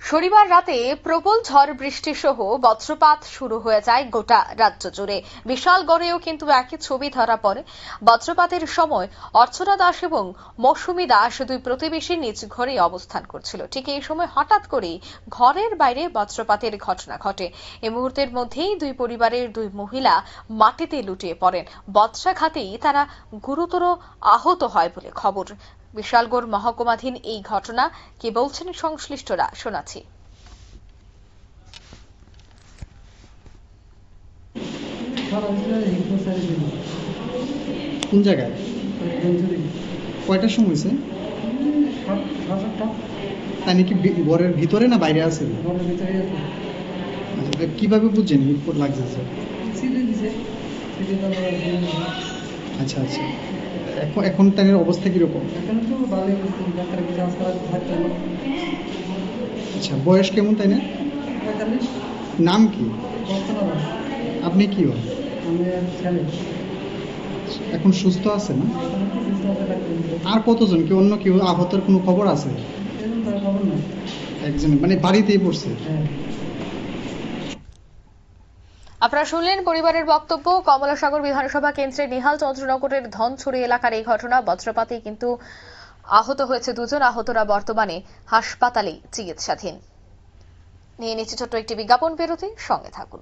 শনিবার রাতে প্রবল ঝড় বৃষ্টি সহ বজ্রপাত শুরু হয়ে যায় গোটা রাজ্য জুড়ে। বিশাল গড়েও কিন্তু একই ছবি ধরা পড়ে। বজ্রপাতের সময় অর্চনা দাস এবং মৌসুমী দাস দুই প্রতিবেশী নিজ ঘরে অবস্থান করছিল। ঠিক এই সময় হঠাৎ করেই ঘরের বাইরে বজ্রপাতের ঘটনা ঘটে। এই মুহূর্তের মধ্যেই দুই পরিবারের দুই মহিলা মাটিতে লুটিয়ে পড়েন। বজ্রাঘাতেই তারা গুরুতর আহত হয় বলে খবর। বিশালগড় মহকুমাধীন এই ঘটনা কি বলছেন সংশ্লিষ্টরা, শোনাচ্ছি। কোন জায়গায় কয়টার সময় হয়েছে? তাই নাকি ঘরের ভিতরে না বাইরে আছে? আচ্ছা, কিভাবে বুঝছেন লাগছে? আচ্ছা আচ্ছা, এখন তাদের অবস্থা কিরকম? আচ্ছা, বয়স কেমন তাই না? নাম কি? আপনি কি হন? এখন সুস্থ আছে না? আর কতজন, কি অন্য কেউ আহতের কোনো খবর আছে? একজন মানে বাড়িতেই পড়ছে। আপনারা শুনলেন পরিবারের বক্তব্য। কমলাসাগর বিধানসভা কেন্দ্রের নিহাল চন্দ্রনগরের ধনছড়ি এলাকার এই ঘটনা। বজ্রপাতে কিন্তু আহত হয়েছে দুজন। আহতরা বর্তমানে হাসপাতালে চিকিৎসাধীন। নিয়ে নিচ্ছে ছোট্ট একটি বিজ্ঞাপন বিরতি, সঙ্গে থাকুন।